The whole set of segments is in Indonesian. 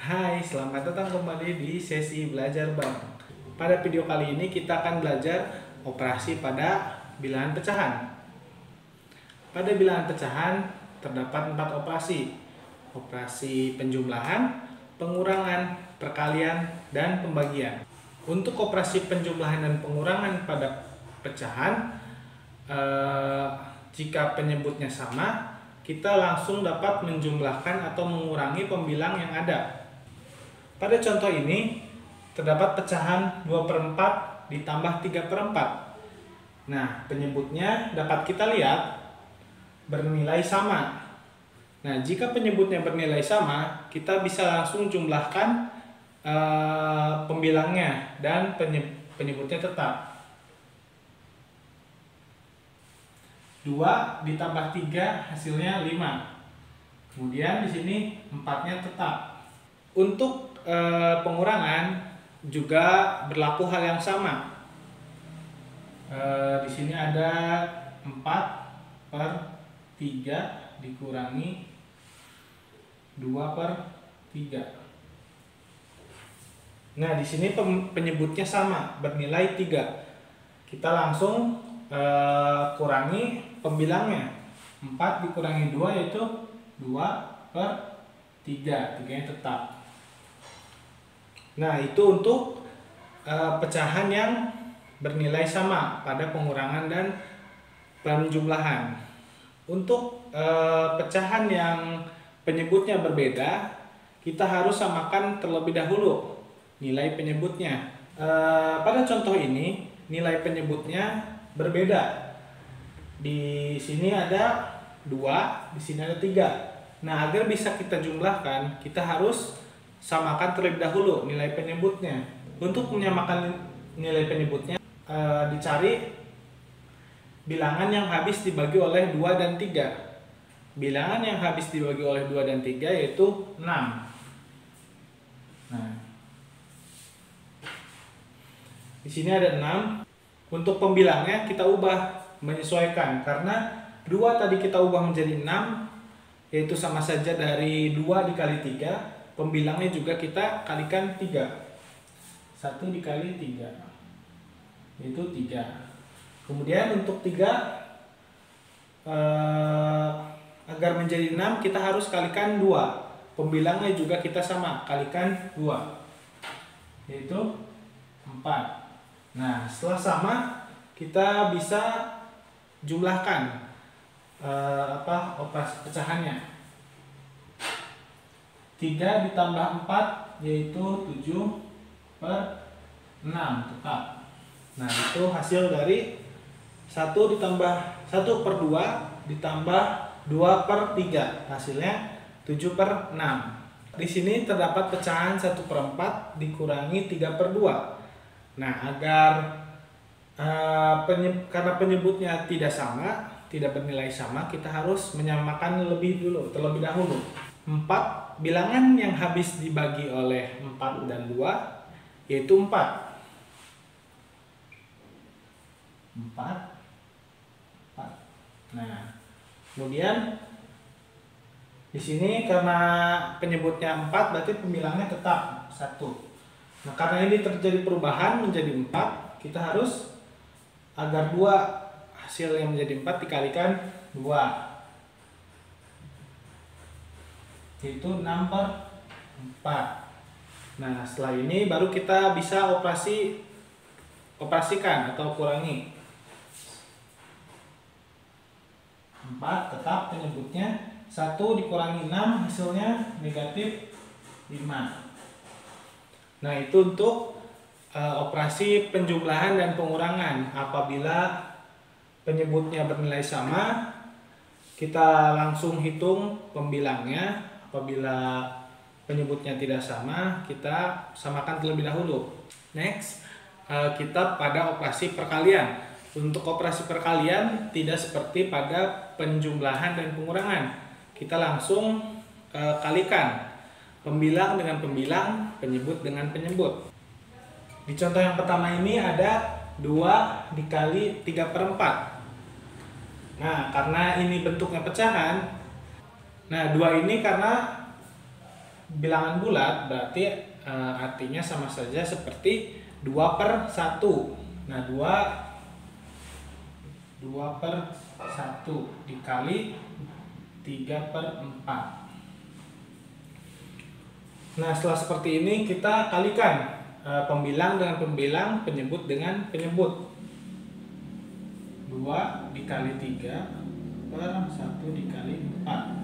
Hai, selamat datang kembali di sesi belajar bareng. Pada video kali ini kita akan belajar operasi pada bilangan pecahan. Pada bilangan pecahan terdapat 4 operasi. Operasi penjumlahan, pengurangan, perkalian, dan pembagian. Untuk operasi penjumlahan dan pengurangan pada pecahan, jika penyebutnya sama, kita langsung dapat menjumlahkan atau mengurangi pembilang yang ada. Pada contoh ini terdapat pecahan 2/4 ditambah 3/4. Nah, penyebutnya dapat kita lihat bernilai sama. Nah, jika penyebutnya bernilai sama, kita bisa langsung jumlahkan pembilangnya dan penyebutnya tetap. 2 ditambah 3 hasilnya 5. Kemudian di sini 4-nya tetap. Untuk pengurangan juga berlaku hal yang sama. Di sini ada 4/3 dikurangi 2/3. Nah, di sini penyebutnya sama, bernilai 3. Kita langsung kurangi pembilangnya. 4 dikurangi 2 yaitu 2/3. 3-nya tetap. Nah, itu untuk pecahan yang bernilai sama pada pengurangan dan penjumlahan. Untuk pecahan yang penyebutnya berbeda, kita harus samakan terlebih dahulu nilai penyebutnya. Pada contoh ini, nilai penyebutnya berbeda. Di sini ada 2, di sini ada 3. Nah, agar bisa kita jumlahkan, kita harus samakan terlebih dahulu nilai penyebutnya. Untuk menyamakan nilai penyebutnya, dicari bilangan yang habis dibagi oleh 2 dan 3. Bilangan yang habis dibagi oleh 2 dan 3 yaitu 6. Nah, di sini ada 6. Untuk pembilangnya kita ubah, menyesuaikan. Karena 2 tadi kita ubah menjadi 6, yaitu sama saja dari 2 dikali 3. Pembilangnya juga kita kalikan 3. 1 dikali 3 itu 3. Kemudian untuk 3 agar menjadi 6 kita harus kalikan 2. Pembilangnya juga kita sama, kalikan 2 yaitu 4. Nah, setelah sama kita bisa jumlahkan operasi pecahannya. 3 ditambah 4 yaitu 7/6 tetap. Nah, itu hasil dari 1 ditambah 1/2 ditambah 2/3, hasilnya 7/6. Di sini terdapat pecahan 1/4 dikurangi 3/2. Nah, agar karena penyebutnya tidak sama, tidak bernilai sama, kita harus menyamakan terlebih dahulu. 4, bilangan yang habis dibagi oleh 4 dan 2 yaitu 4. 4. Nah, kemudian di sini karena penyebutnya 4 berarti pembilangnya tetap 1. Nah, karena ini terjadi perubahan menjadi 4, kita harus agar 2 hasil yang menjadi 4 dikalikan 2. Itu 6/4. Nah, setelah ini baru kita bisa operasikan atau kurangi. 4 tetap penyebutnya. 1 dikurangi 6 hasilnya negatif 5. Nah, itu untuk operasi penjumlahan dan pengurangan. Apabila penyebutnya bernilai sama, kita langsung hitung pembilangnya. Apabila penyebutnya tidak sama, kita samakan terlebih dahulu. Next, kita pada operasi perkalian. Untuk operasi perkalian tidak seperti pada penjumlahan dan pengurangan. Kita langsung kalikan pembilang dengan pembilang, penyebut dengan penyebut. Di contoh yang pertama ini ada 2 dikali 3/4. Nah, karena ini bentuknya pecahan, nah 2 ini karena bilangan bulat berarti artinya sama saja seperti 2/1. Nah, 2/1 dikali 3/4. Nah, setelah seperti ini kita kalikan pembilang dengan pembilang, penyebut dengan penyebut. 2 dikali 3/1 dikali 4.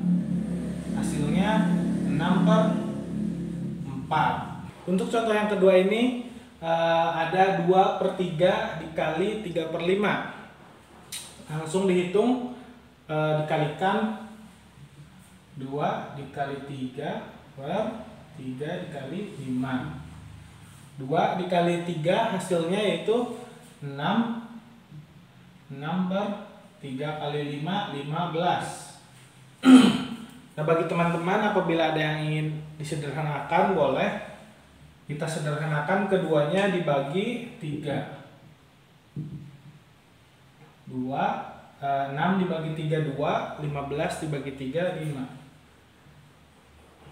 Hasilnya 6/4. Untuk contoh yang kedua ini ada 2/3 dikali 3/5. Langsung dihitung, dikalikan 2 dikali 3/3 dikali 5. 2 dikali 3 hasilnya yaitu 6. 6/3 kali 5, 15. Nah, bagi teman-teman apabila ada yang ingin disederhanakan, boleh kita sederhanakan keduanya dibagi 3. 6 dibagi 3 2, 15 dibagi 3 5.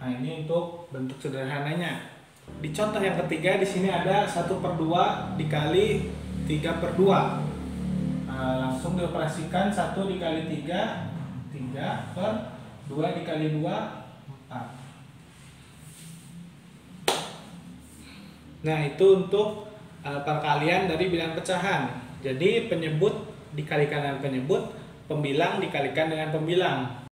Nah, ini untuk bentuk sederhananya. Di contoh yang ketiga di sini ada 1/2 dikali 3/2. Langsung dioperasikan 1 dikali 3, 3/2 dikali 2, 4. Nah, itu untuk perkalian dari bilangan pecahan. Jadi penyebut dikalikan dengan penyebut, pembilang dikalikan dengan pembilang.